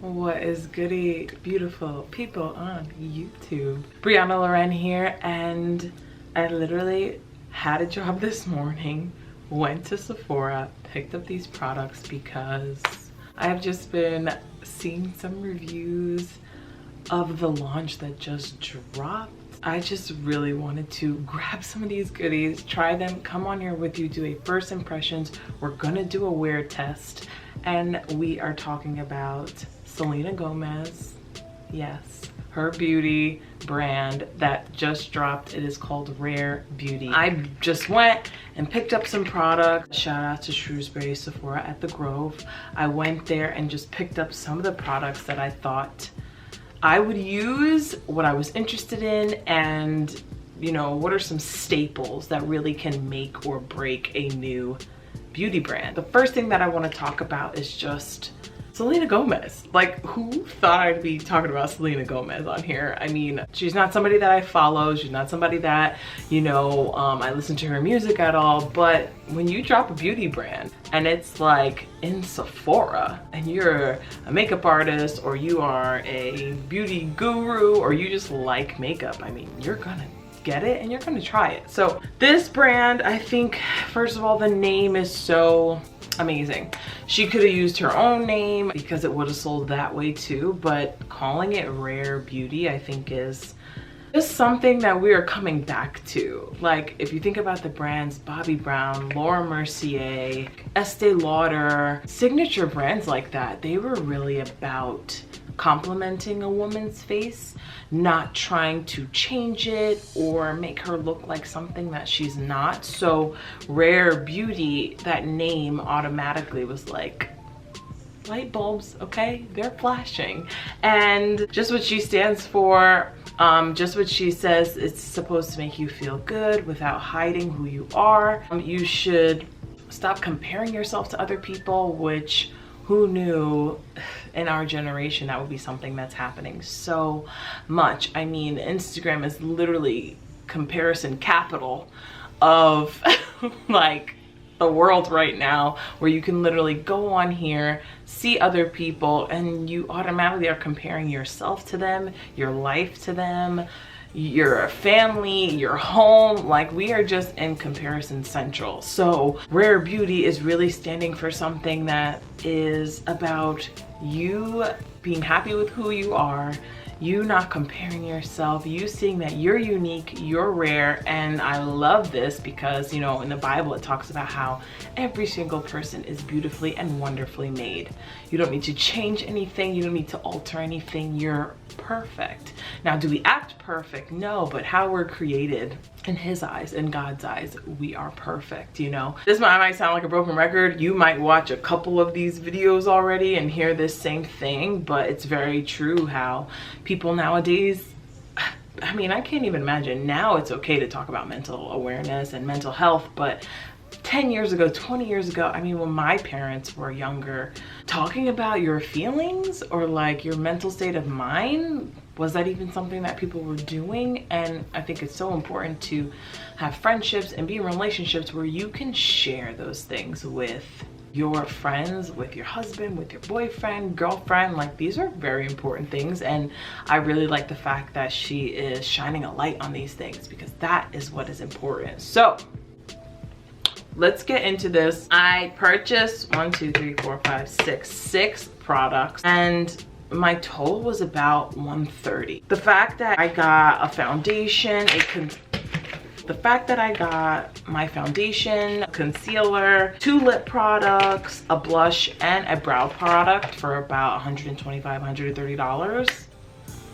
What is goody, beautiful people on YouTube? BrianaLorenn here, and I literally had a job this morning, went to Sephora, picked up these products because I have just been seeing some reviews of the launch that just dropped. I just really wanted to grab some of these goodies, try them, come on here with you, do a first impressions. We're gonna do a wear test, and we are talking about Selena Gomez, yes, her beauty brand that just dropped. It is called Rare Beauty. I just went and picked up some products. Shout out to Shrewsbury Sephora at the Grove. I went there and just picked up some of the products that I thought I would use, what I was interested in, and you know, what are some staples that really can make or break a new beauty brand. The first thing that I want to talk about is just Selena Gomez. Like, who thought I'd be talking about Selena Gomez on here? I mean, she's not somebody that I follow. She's not somebody that, you know, I listen to her music at all. But when you drop a beauty brand and it's like in Sephora and you're a makeup artist or you are a beauty guru or you just like makeup, I mean, you're gonna get it and you're gonna try it. So this brand, I think, first of all, the name is so amazing. She could have used her own name because it would have sold that way too, but calling it Rare Beauty, I think, is just something that we are coming back to. Like, if you think about the brands Bobbi Brown, Laura Mercier, Estee Lauder, signature brands like that, they were really about complimenting a woman's face, not trying to change it or make her look like something that she's not. So Rare Beauty, that name automatically was like, light bulbs, okay? They're flashing. And just what she stands for, just what she says, it's supposed to make you feel good without hiding who you are. You should stop comparing yourself to other people, which, who knew in our generation that would be something that's happening so much. I mean, Instagram is literally comparison capital of like the world right now, where you can literally go on here, see other people, and you automatically are comparing yourself to them, your life to them, your family, your home. Like, we are just in comparison central. So Rare Beauty is really standing for something that is about you being happy with who you are, you not comparing yourself, you seeing that you're unique, you're rare. And I love this because, you know, in the Bible it talks about how every single person is beautifully and wonderfully made. You don't need to change anything, you don't need to alter anything, you're perfect. Now, do we act perfect? No, but how we're created in his eyes, in God's eyes, we are perfect, you know? This might sound like a broken record. You might watch a couple of these videos already and hear this same thing, but it's very true how people nowadays, I mean, I can't even imagine. Now it's okay to talk about mental awareness and mental health, but 10 years ago, 20 years ago, I mean, when my parents were younger, talking about your feelings or like your mental state of mind, was that even something that people were doing? And I think it's so important to have friendships and be in relationships where you can share those things with your friends, with your husband, with your boyfriend, girlfriend. Like, these are very important things, and I really like the fact that she is shining a light on these things because that is what is important. So let's get into this. I purchased 6 products, and my total was about $130. The fact that I got a foundation, the fact that I got my foundation, concealer, 2 lip products, a blush, and a brow product for about $125, $130.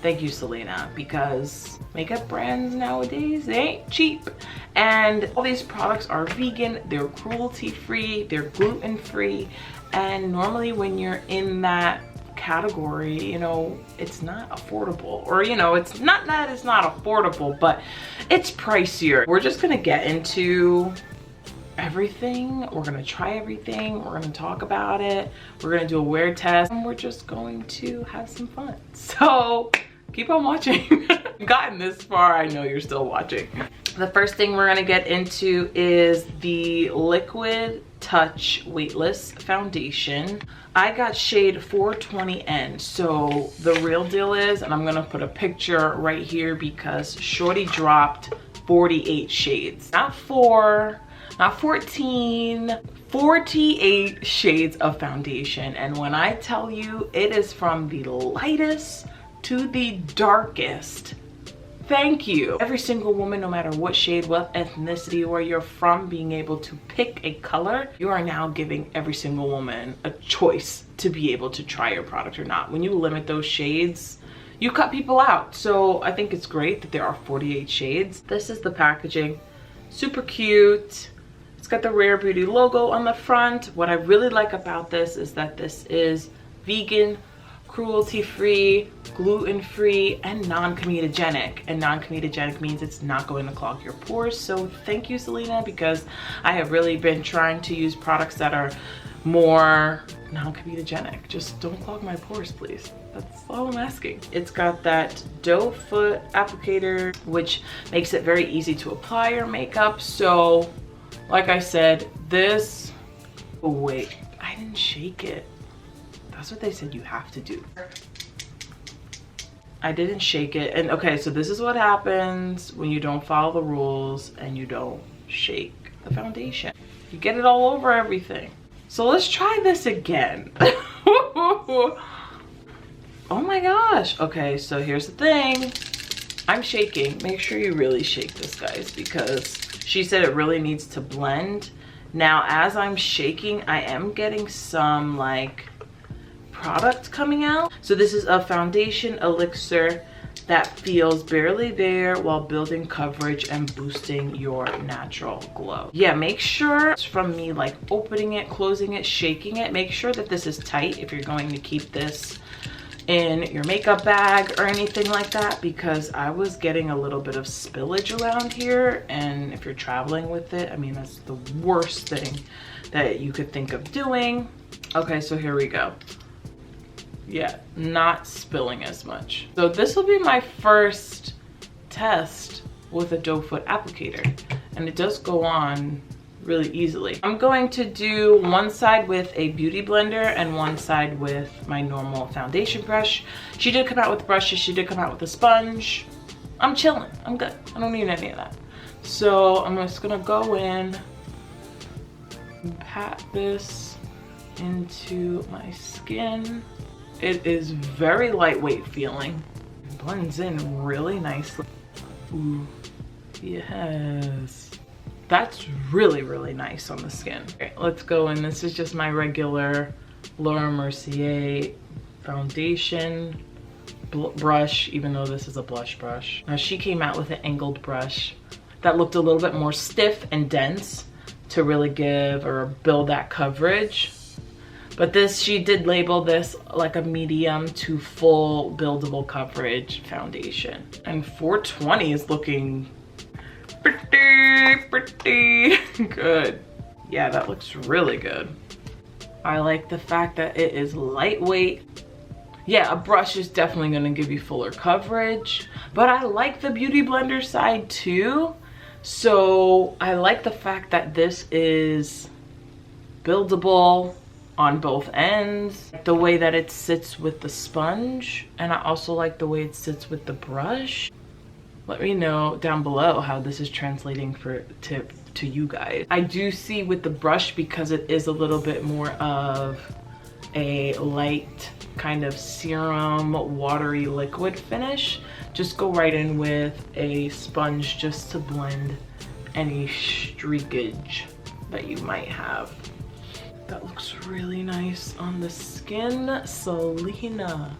Thank you, Selena, because makeup brands nowadays, they ain't cheap. And all these products are vegan, they're cruelty-free, they're gluten-free, and normally when you're in that category, you know, it's not affordable, or, you know, it's not that it's not affordable, but it's pricier. We're just gonna get into everything. We're gonna try everything. We're gonna talk about it. We're gonna do a wear test, and we're just going to have some fun. So keep on watching. If you've gotten this far, I know you're still watching. The first thing we're gonna get into is the liquid Touch Weightless foundation. I got shade 420N. So the real deal is, and I'm gonna put a picture right here because Shorty dropped 48 shades. Not 4, not 14, 48 shades of foundation. And when I tell you, it is from the lightest to the darkest. Thank you. Every single woman, no matter what shade, what ethnicity, where you're from, being able to pick a color, you are now giving every single woman a choice to be able to try your product or not. When you limit those shades, you cut people out. So I think it's great that there are 48 shades. This is the packaging. Super cute. It's got the Rare Beauty logo on the front. What I really like about this is that this is vegan, cruelty-free, gluten-free, and non-comedogenic. And non-comedogenic means it's not going to clog your pores. So thank you, Selena, because I have really been trying to use products that are more non-comedogenic. Just don't clog my pores, please. That's all I'm asking. It's got that doe foot applicator, which makes it very easy to apply your makeup. So like I said, this, oh wait, I didn't shake it. That's what they said you have to do. I didn't shake it. And okay, so this is what happens when you don't follow the rules and you don't shake the foundation. You get it all over everything. So let's try this again. Oh my gosh. Okay, so here's the thing. I'm shaking. Make sure you really shake this, guys, because she said it really needs to blend. Now, as I'm shaking, I am getting some like product coming out. So this is a foundation elixir that feels barely there while building coverage and boosting your natural glow. Yeah, make sure, from me like opening it, closing it, shaking it, make sure that this is tight if you're going to keep this in your makeup bag or anything like that, because I was getting a little bit of spillage around here, and if you're traveling with it, I mean, that's the worst thing that you could think of doing. Okay, so here we go. Yeah, not spilling as much. So this will be my first test with a doe foot applicator, and it does go on really easily. I'm going to do one side with a beauty blender and one side with my normal foundation brush. She did come out with brushes, she did come out with a sponge. I'm chilling, I'm good. I don't need any of that. So I'm just gonna go in and pat this into my skin. It is very lightweight feeling. It blends in really nicely. Ooh, yes. That's really, really nice on the skin. Okay, let's go in. This is just my regular Laura Mercier foundation brush, even though this is a blush brush. Now, she came out with an angled brush that looked a little bit more stiff and dense to really give or build that coverage. But this, she did label this like a medium to full buildable coverage foundation. And 420 is looking pretty good. Yeah, that looks really good. I like the fact that it is lightweight. Yeah, a brush is definitely gonna give you fuller coverage, but I like the beauty blender side too. So I like the fact that this is buildable on both ends, the way that it sits with the sponge, and I also like the way it sits with the brush. Let me know down below how this is translating to you guys. I do see with the brush, because it is a little bit more of a light kind of serum, watery liquid finish, just go right in with a sponge just to blend any streakage that you might have. That looks really nice on the skin. Selena,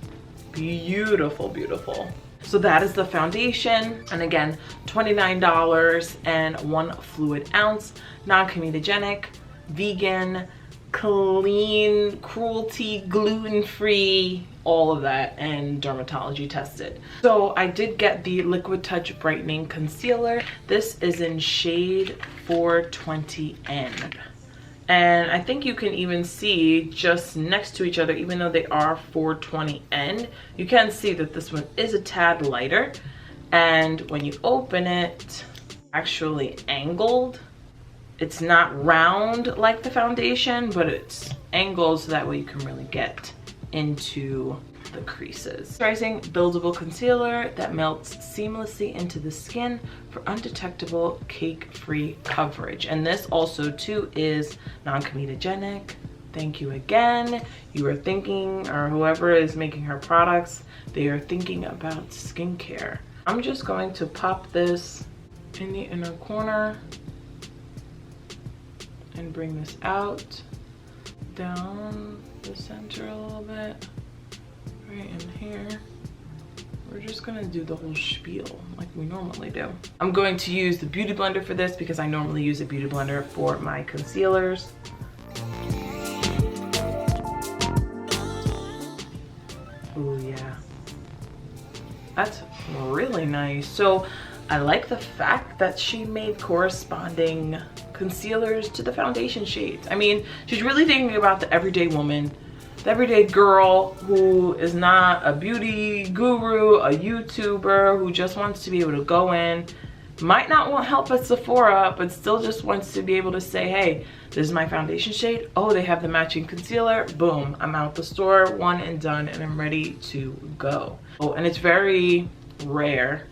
beautiful, beautiful. So that is the foundation, and again, $29 and 1 fluid ounce, non-comedogenic, vegan, clean, cruelty, gluten-free, all of that, and dermatology tested. So I did get the Liquid Touch Brightening Concealer. This is in shade 420N. And I think you can even see just next to each other, even though they are 420N, you can see that this one is a tad lighter. And when you open it, actually angled. It's not round like the foundation, but it's angled so that way you can really get into the creases. Moisturizing buildable concealer that melts seamlessly into the skin for undetectable cake-free coverage. And this also too is non-comedogenic. Thank you again. You are thinking, or whoever is making her products, they are thinking about skincare. I'm just going to pop this in the inner corner and bring this out down the center a little bit, right in here. We're just gonna do the whole spiel like we normally do. I'm going to use the beauty blender for this because I normally use a beauty blender for my concealers. Oh yeah, that's really nice. So I like the fact that she made corresponding concealers to the foundation shades. I mean, she's really thinking about the everyday woman, the everyday girl who is not a beauty guru, a YouTuber, who just wants to be able to go in, might not want help at Sephora, but still just wants to be able to say, hey, this is my foundation shade. Oh, they have the matching concealer. Boom, I'm out the store, one and done, and I'm ready to go. Oh, and it's very rare.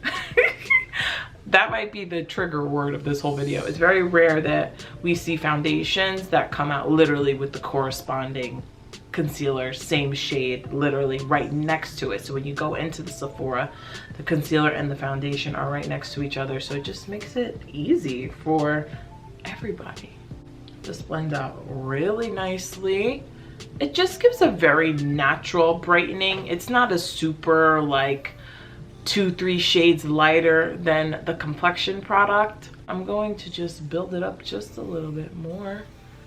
That might be the trigger word of this whole video. It's very rare that we see foundations that come out literally with the corresponding concealer, same shade, literally right next to it. So when you go into the Sephora, the concealer and the foundation are right next to each other. So it just makes it easy for everybody. Just blend out really nicely. It just gives a very natural brightening. It's not a super like 2-3 shades lighter than the complexion product. I'm going to just build it up just a little bit more.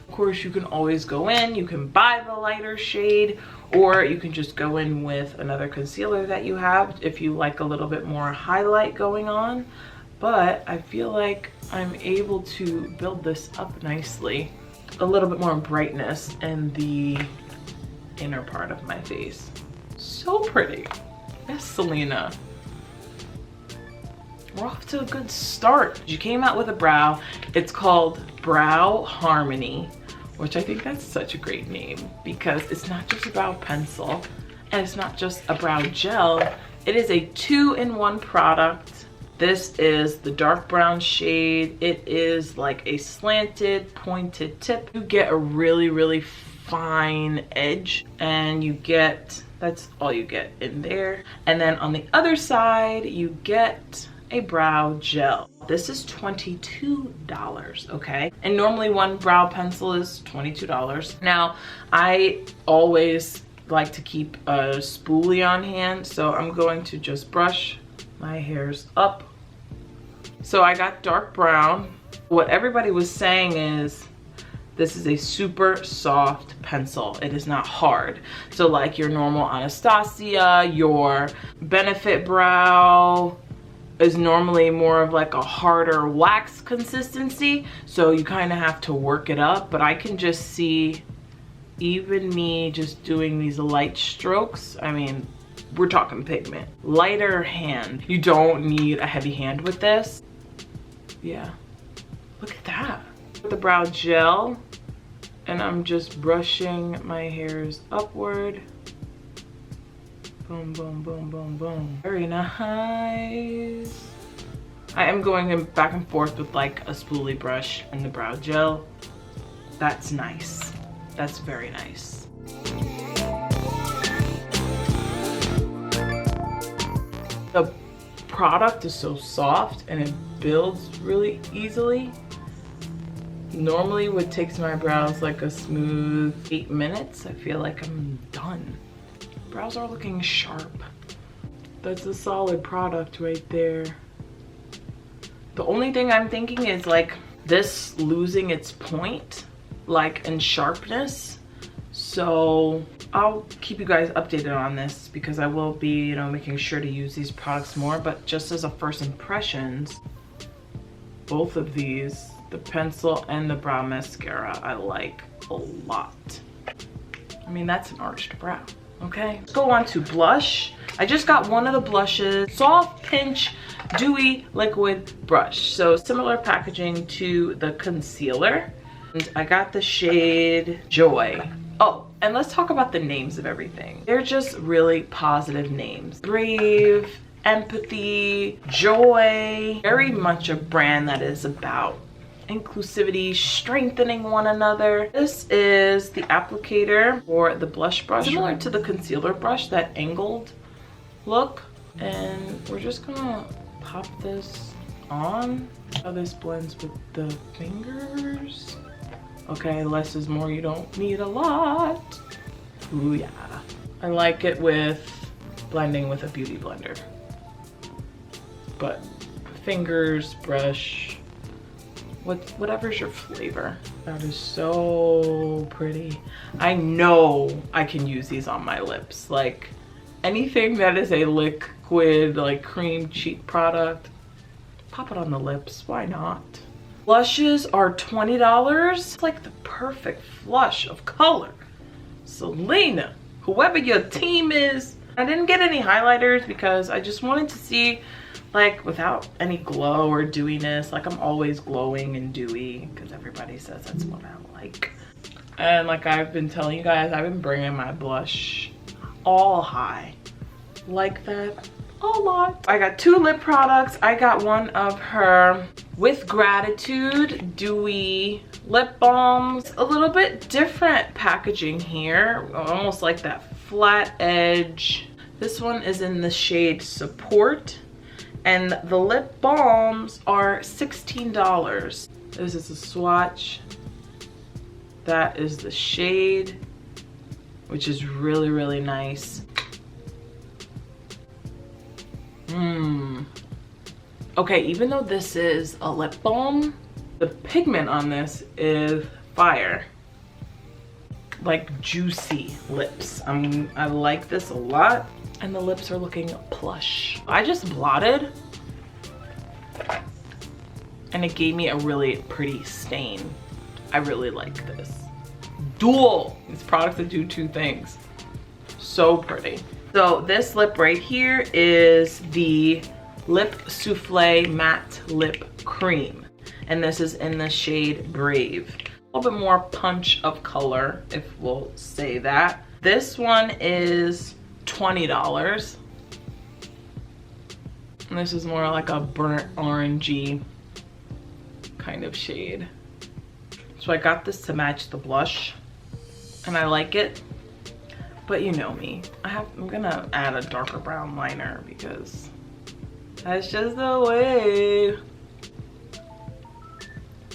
Of course, you can always go in, you can buy the lighter shade, or you can just go in with another concealer that you have if you like a little bit more highlight going on. But I feel like I'm able to build this up nicely. A little bit more brightness in the inner part of my face. So pretty. Yes, Selena. We're off to a good start. She came out with a brow. It's called Brow Harmony, which I think that's such a great name because it's not just a brow pencil and it's not just a brow gel. It is a 2-in-1 product. This is the dark brown shade. It is like a slanted, pointed tip. You get a really, really fine edge and you get, that's all you get in there. And then on the other side, you get a brow gel. This is $22, okay? And normally one brow pencil is $22. Now, I always like to keep a spoolie on hand, so I'm going to just brush my hairs up. So I got dark brown. What everybody was saying is this is a super soft pencil. It is not hard. So like your normal Anastasia, your Benefit brow, is normally more of like a harder wax consistency, so you kind of have to work it up. But I can just see, even me just doing these light strokes, I mean, we're talking pigment. Lighter hand. You don't need a heavy hand with this. Yeah, look at that. The brow gel, and I'm just brushing my hairs upward. Boom, boom, boom, boom, boom. Very nice. I am going back and forth with like a spoolie brush and the brow gel. That's nice. That's very nice. The product is so soft and it builds really easily. Normally what takes my brows like a smooth 8 minutes, I feel like I'm done. Brows are looking sharp. That's a solid product right there. The only thing I'm thinking is like this losing its point, like in sharpness. So I'll keep you guys updated on this because I will be, you know, making sure to use these products more. But just as a first impressions, both of these, the pencil and the brow mascara, I like a lot. I mean, that's an arched brow. Okay, let's go on to blush. I just got one of the blushes, Soft Pinch Dewy liquid brush. So similar packaging to the concealer. And I got the shade Joy. Oh, and let's talk about the names of everything. They're just really positive names. Brave, Empathy, Joy. Very much a brand that is about inclusivity, strengthening one another. This is the applicator for the blush brush, similar to the concealer brush, that angled look. And we're just gonna pop this on. How this blends with the fingers. Okay, less is more, you don't need a lot. Ooh yeah. I like it with blending with a beauty blender. But fingers, brush, whatever's your flavor. That is so pretty. I know I can use these on my lips. Like anything that is a liquid, like cream cheek product, pop it on the lips, why not? Blushes are $20. It's like the perfect flush of color. Selena, whoever your team is. I didn't get any highlighters because I just wanted to see, like, without any glow or dewiness. Like, I'm always glowing and dewy because everybody says that's what I like. And like I've been telling you guys, I've been bringing my blush all high like that a lot. I got 2 lip products. I got one of her With Gratitude Dewy lip balms. A little bit different packaging here, almost like that flat edge. This one is in the shade Support, and the lip balms are $16. This is a swatch. That is the shade, which is really, really nice. Okay, even though this is a lip balm, the pigment on this is fire. Like juicy lips. I like this a lot. And the lips are looking plush. I just blotted and it gave me a really pretty stain. I really like this. Dual. These products that do 2 things. So pretty. So this lip right here is the Lip Soufflé Matte Lip Cream. And this is in the shade Brave. A little bit more punch of color, if we'll say that. This one is $20. And this is more like a burnt orangey kind of shade. So I got this to match the blush and I like it, but you know me, I'm gonna add a darker brown liner because that's just the way.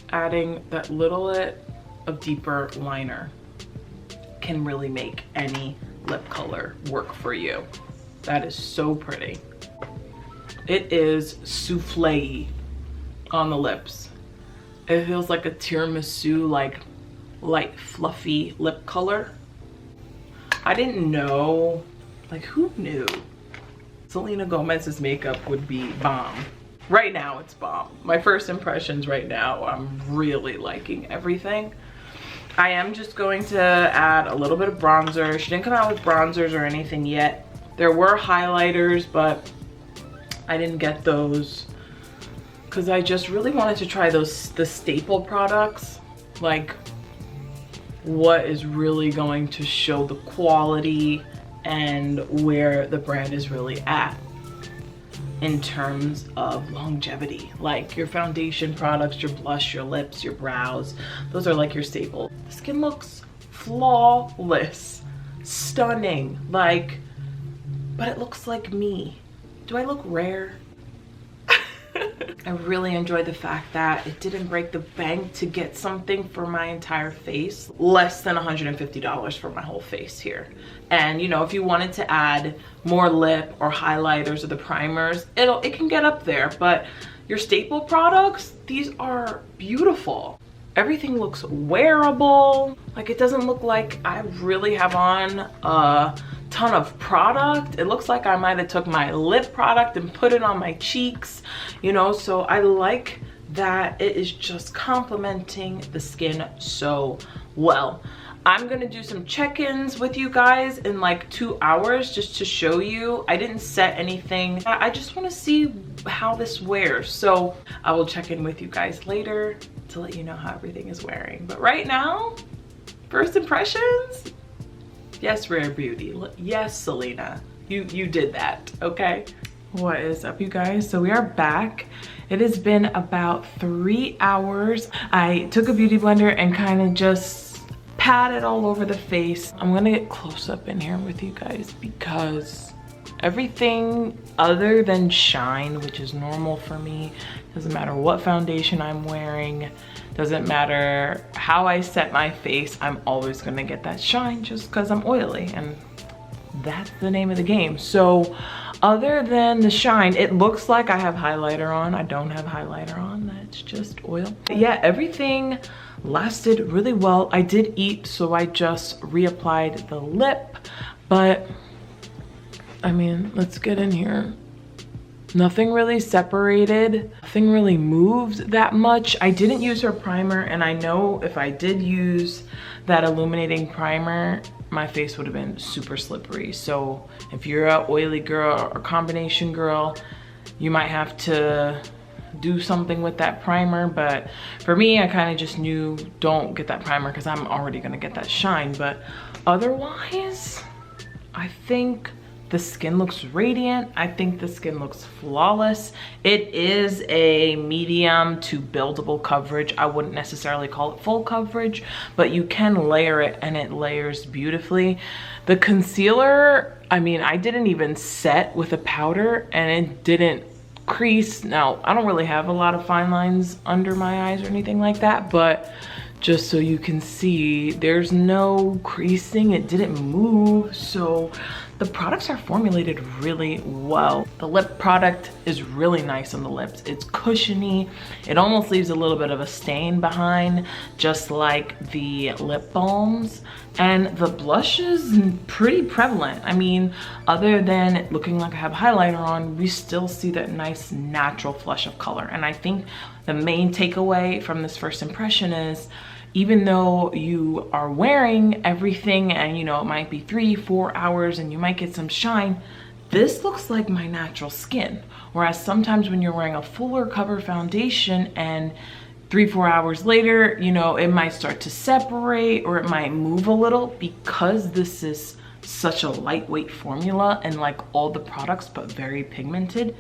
Adding that little bit of deeper liner can really make any lip color work for you. That is so pretty. It is soufflé on the lips. It feels like a tiramisu, like light fluffy lip color. I didn't know, like who knew Selena Gomez's makeup would be bomb? Right now it's bomb. My first impressions right now, I'm really liking everything. I am just going to add a little bit of bronzer. She didn't come out with bronzers or anything yet. There were highlighters, but I didn't get those because I just really wanted to try the staple products, like what is really going to show the quality and where the brand is really at in terms of longevity. Like your foundation products, your blush, your lips, your brows, those are like your staple. The skin looks flawless, stunning, like, but it looks like me. Do I look rare? I really enjoyed the fact that it didn't break the bank to get something for my entire face. Less than $150 for my whole face here. And you know, if you wanted to add more lip or highlighters or the primers, it can get up there. But your staple products, these are beautiful. Everything looks wearable. Like it doesn't look like I really have on a ton of product. It looks like I might have took my lip product and put it on my cheeks, you know. So I like that it is just complementing the skin so well. I'm gonna do some check-ins with you guys in like 2 hours just to show you. I didn't set anything. I just want to see how this wears. So I will check in with you guys later to let you know how everything is wearing. But right now, first impressions. Yes, Rare Beauty. Yes, Selena. You did that, okay? What is up, you guys? So we are back. It has been about 3 hours. I took a beauty blender and kind of just patted all over the face. I'm gonna get close up in here with you guys because everything other than shine, which is normal for me, doesn't matter what foundation I'm wearing, doesn't matter how I set my face, I'm always gonna get that shine just because I'm oily, and that's the name of the game. So other than the shine, it looks like I have highlighter on. I don't have highlighter on, that's just oil. Yeah, everything lasted really well. I did eat, so I just reapplied the lip, but I mean, let's get in here. Nothing really separated, nothing really moved that much. I didn't use her primer, and I know if I did use that illuminating primer, my face would have been super slippery. So if you're a oily girl or combination girl, you might have to do something with that primer. But for me, I kind of just knew, don't get that primer because I'm already gonna get that shine. But otherwise, I think the skin looks radiant. I think the skin looks flawless. It is a medium to buildable coverage. I wouldn't necessarily call it full coverage, but you can layer it and it layers beautifully. The concealer, I mean, I didn't even set with a powder and it didn't crease. Now, I don't really have a lot of fine lines under my eyes or anything like that, but just so you can see, there's no creasing. It didn't move. So the products are formulated really well. The lip product is really nice on the lips. It's cushiony. It almost leaves a little bit of a stain behind, just like the lip balms. And the blush is pretty prevalent. I mean, other than it looking like I have highlighter on, we still see that nice natural flush of color. And I think the main takeaway from this first impression is, even though you are wearing everything and you know it might be 3-4 hours and you might get some shine, this looks like my natural skin. Whereas sometimes when you're wearing a fuller cover foundation and 3-4 hours later, you know, it might start to separate or it might move a little, because this is such a lightweight formula and like all the products but very pigmented.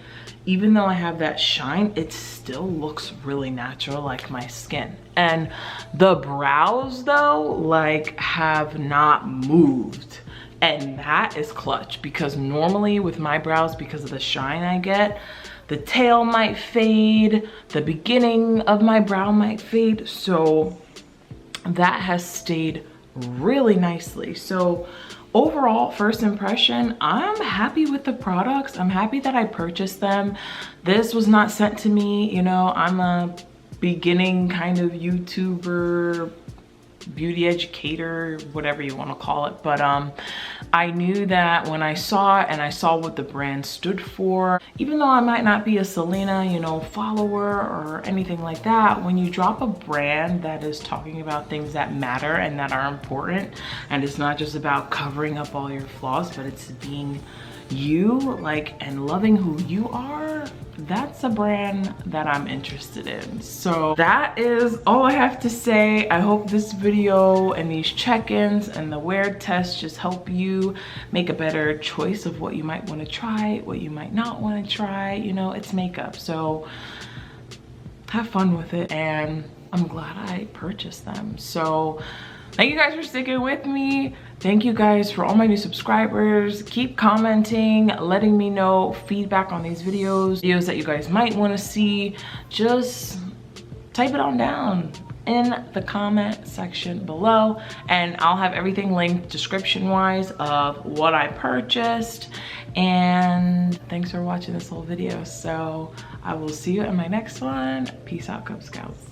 Even though I have that shine, it still looks really natural like my skin. And the brows though, like, have not moved, and that is clutch, because normally with my brows, because of the shine I get, the tail might fade, the beginning of my brow might fade. So that has stayed really nicely. So overall, first impression, I'm happy with the products. I'm happy that I purchased them. This was not sent to me. You know, I'm a beginning kind of YouTuber, beauty educator, whatever you want to call it. But I knew that when I saw it and I saw what the brand stood for, even though I might not be a Selena, you know, follower or anything like that, when you drop a brand that is talking about things that matter and that are important, and it's not just about covering up all your flaws, but it's being you, like, and loving who you are, that's a brand that I'm interested in. So that is all I have to say. I hope this video and these check-ins and the wear test just help you make a better choice of what you might want to try, what you might not want to try. You know, it's makeup, so have fun with it, and I'm glad I purchased them. So thank you guys for sticking with me. Thank you guys for all my new subscribers. Keep commenting, letting me know feedback on these videos that you guys might want to see. Just type it on down in the comment section below, and I'll have everything linked description wise of what I purchased. And thanks for watching this whole video. So I will see you in my next one. Peace out, Cub Scouts.